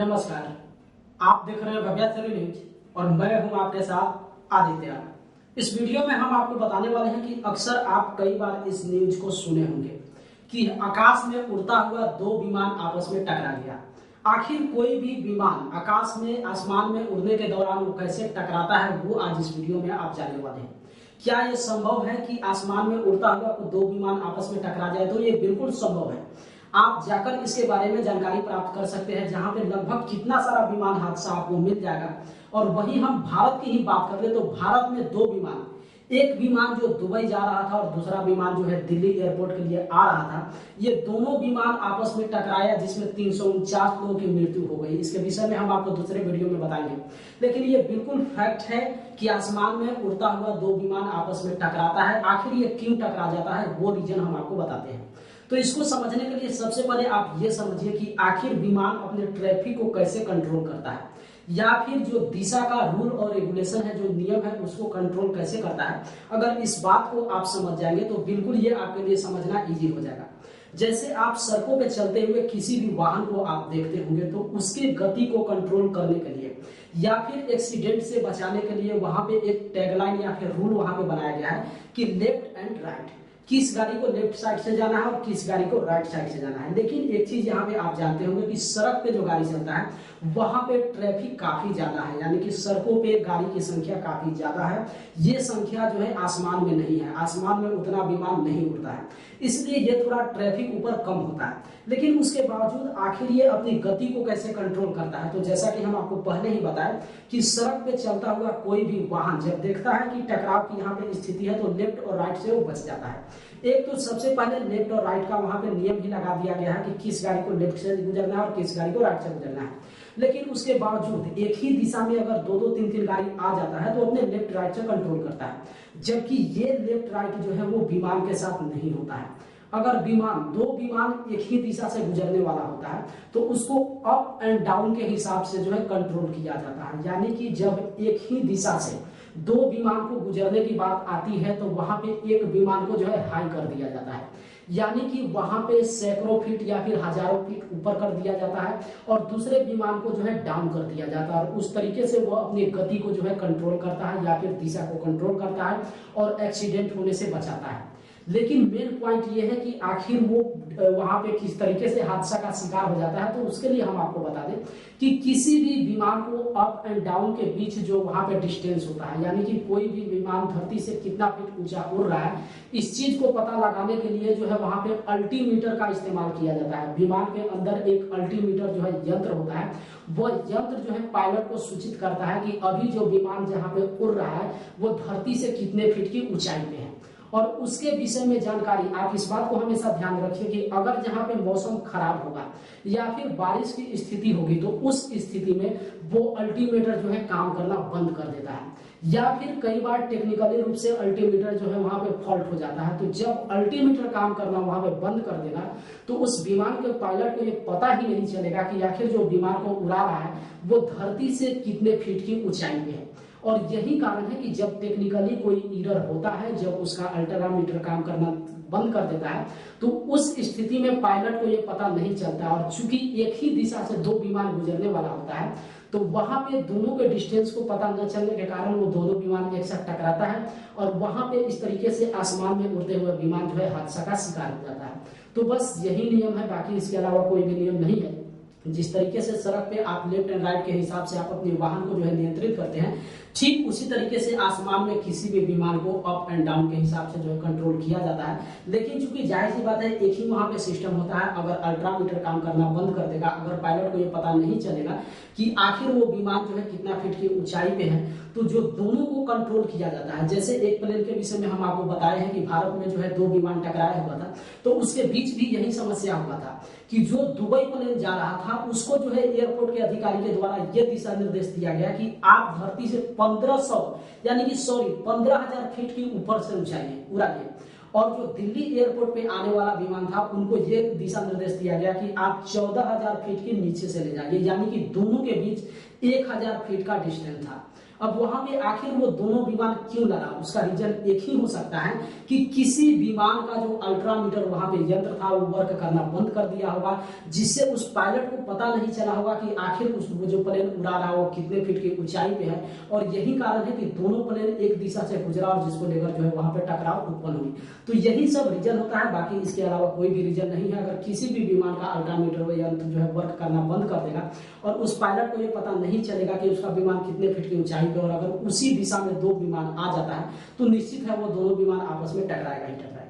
नमस्कार। आप देख रहे हैं भव्या न्यूज और मैं हूं आपके साथ आदित्य। इस वीडियो में हम आपको बताने वाले हैं कि अक्सर आप कई बार इस न्यूज को सुने होंगे कि आकाश में उड़ता हुआ दो विमान आपस में टकरा गया। आखिर कोई भी विमान आकाश में आसमान में उड़ने के दौरान वो कैसे टकराता है वो आज इस वीडियो में आप जानने वाले हैं। क्या ये संभव है कि आसमान में उड़ता हुआ दो विमान आपस में टकरा जाए? तो ये बिल्कुल संभव है। आप जाकर इसके बारे में जानकारी प्राप्त कर सकते हैं, जहां पे लगभग कितना सारा विमान हादसा आपको मिल जाएगा। और वहीं हम भारत की ही बात कर ले तो भारत में दो विमान, एक विमान जो दुबई जा रहा था और दूसरा विमान जो है दिल्ली एयरपोर्ट के लिए आ रहा था, ये दोनों विमान आपस में टकराया जिसमें 349 लोगों की मृत्यु हो गई। इसके विषय में हम आपको दूसरे वीडियो में बताएंगे, लेकिन ये बिल्कुल फैक्ट है कि आसमान में उड़ता हुआ दो विमान आपस में टकराता है। आखिर ये क्यों टकरा जाता है वो रीजन हम आपको बताते हैं। तो इसको समझने के लिए सबसे पहले आप ये समझिए कि आखिर विमान अपने ट्रैफिक को कैसे कंट्रोल करता है, या फिर जो दिशा का रूल और रेगुलेशन है, जो नियम है, उसको कंट्रोल कैसे करता है। अगर इस बात को आप समझ जाएंगे तो बिल्कुल ये आपके लिए समझना इजी हो जाएगा। जैसे आप सड़कों पे चलते हुए किसी भी वाहन को आप देखते होंगे तो उसके गति को कंट्रोल करने के लिए या फिर एक्सीडेंट से बचाने के लिए वहां पे एक टैगलाइन या फिर रूल वहां पे बनाया गया है कि लेफ्ट एंड राइट, किस गाड़ी को लेफ्ट साइड से जाना है और किस गाड़ी को राइट साइड से जाना है। लेकिन एक चीज यहाँ पे आप जानते होंगे कि सड़क पे जो गाड़ी चलता है वहां पे ट्रैफिक काफी ज्यादा है, यानी कि सड़कों पे गाड़ी की संख्या काफी ज्यादा है। ये संख्या जो है आसमान में नहीं है, आसमान में उतना विमान नहीं उड़ता है, इसलिए ये थोड़ा ट्रैफिक ऊपर कम होता है। लेकिन उसके बावजूद आखिर ये अपनी गति को कैसे कंट्रोल करता है, तो जैसा कि हम आपको पहले ही बताए कि सड़क पे चलता हुआ कोई भी वाहन जब देखता है कि टकराव की यहाँ पे स्थिति है तो लेफ्ट और राइट से वो बच जाता है। एक तो सबसे पहले लेफ्ट और राइट का वहां पे नियम ही लगा दिया गया है कि किस गाड़ी को लेफ्ट से गुजरना है और किस गाड़ी को राइट से गुजरना है। लेकिन उसके बावजूद एक ही दिशा में अगर दो दो तीन तीन गाड़ी आ जाता है तो अपने लेफ्ट राइट से कंट्रोल करता है, जबकि ये लेफ्ट राइट जो है वो विमान के साथ नहीं होता है। अगर दो विमान एक ही दिशा से गुजरने वाला होता है तो उसको अप एंड डाउन के हिसाब से जो है कंट्रोल किया जाता है, यानी कि जब एक ही दिशा से दो विमान को गुजरने की बात आती है तो वहां पे एक विमान को जो है हाई कर दिया जाता है, यानी कि वहां पे सैकड़ों फीट या फिर हजारों फीट ऊपर कर दिया जाता है और दूसरे विमान को जो है डाउन कर दिया जाता है। और उस तरीके से वो अपनी गति को जो है कंट्रोल करता है या फिर दिशा को कंट्रोल करता है और एक्सीडेंट होने से बचाता है। लेकिन मेन पॉइंट ये है कि आखिर वो वहां पे किस तरीके से हादसा का शिकार हो जाता है, तो उसके लिए हम आपको बता दें कि किसी भी विमान को अप एंड डाउन के बीच जो वहां पे डिस्टेंस होता है, यानी कि कोई भी विमान धरती से कितना फीट ऊंचा उड़ रहा है, इस चीज को पता लगाने के लिए जो है वहां पे अल्टीमीटर का इस्तेमाल किया जाता है। विमान के अंदर एक अल्टीमीटर जो है यंत्र होता है, वो यंत्र जो है पायलट को सूचित करता है कि अभी जो विमान जहाँ पे उड़ रहा है वो धरती से कितने फीट की ऊंचाई पे है। और उसके विषय में जानकारी आप इस बात को हमेशा ध्यान रखिए कि अगर जहां पे मौसम खराब होगा या फिर बारिश की स्थिति होगी तो उस स्थिति में वो अल्टीमीटर जो है काम करना बंद कर देता है, या फिर कई बार टेक्निकली रूप से अल्टीमीटर जो है वहां पे फॉल्ट हो जाता है। तो जब अल्टीमीटर काम करना वहां पे बंद कर देगा तो उस विमान के पायलट को ये पता ही नहीं चलेगा कि आखिर जो विमान को उड़ा रहा है वो धरती से कितने फीट की ऊंचाई पे है। और यही कारण है कि जब टेक्निकली कोई एरर होता है, जब उसका अल्ट्रामीटर काम करना बंद कर देता है तो उस स्थिति में पायलट को ये पता नहीं चलता। और चूंकि एक ही दिशा से दो विमान गुजरने वाला होता है तो वहां पे दोनों के डिस्टेंस को पता न चलने के कारण वो दोनों विमान एक साथ टकराता है और वहां पे इस तरीके से आसमान में उड़ते हुए विमान जो है हादसा का शिकार हो जाता है। तो बस यही नियम है, बाकी इसके अलावा कोई भी नियम नहीं है। जिस तरीके से सड़क पे आप लेफ्ट एंड राइट के हिसाब से आप अपने वाहन को जो है नियंत्रित करते हैं, ठीक उसी तरीके से आसमान में किसी भी विमान को अप एंड डाउन के हिसाब से जो है कंट्रोल किया जाता है। लेकिन चूंकि जाहिर सी बात है एक ही वहां पे सिस्टम होता है, अगर अल्ट्रामीटर काम करना बंद कर देगा, अगर पायलट को ये पता नहीं चलेगा कि आखिर वो विमान जो है कितना फीट की ऊंचाई पे है, तो जो दोनों को कंट्रोल किया जाता है। जैसे एक प्लेन के विषय में हम आपको बताए हैं कि भारत में जो है दो विमान टकराया हुआ था, तो उसके बीच भी यही समस्या हुआ था कि जो दुबई प्लेन जा रहा था उसको जो है एयरपोर्ट के अधिकारी के द्वारा ये दिशा निर्देश दिया गया कि आप धरती से 15,000 फीट की ऊपर से उड़ाइए। और जो दिल्ली एयरपोर्ट पे आने वाला विमान था उनको ये दिशा निर्देश दिया गया कि आप 14,000 फीट के नीचे से ले जाइए, यानी कि दोनों के बीच 1,000 फीट का डिस्टेंस था। अब वहां पे आखिर वो दोनों विमान क्यों लड़ा, उसका रीजन एक ही हो सकता है कि किसी विमान का जो अल्ट्रामीटर वहां पे यंत्र था वो वर्क करना बंद कर दिया होगा, जिससे उस पायलट को पता नहीं चला होगा कि आखिर वो जो प्लेन उड़ा रहा है वो कितने फीट की ऊंचाई पे है। और यही कारण है कि दोनों प्लेन एक दिशा से गुजरा और जिसको लेकर जो है वहां पे टकराव उत्पन्न हुई। तो यही सब रीजन होता है, बाकी इसके अलावा कोई भी रीजन नहीं है। अगर किसी भी विमान का अल्ट्रामीटर यंत्र जो है वर्क करना बंद कर देगा और उस पायलट को ये पता नहीं चलेगा कि उसका विमान कितने फीट की ऊंचाई पे, और अगर उसी दिशा में दो विमान आ जाता है तो निश्चित है वो दोनों विमान आपस में टकराएगा ही टकराएगा।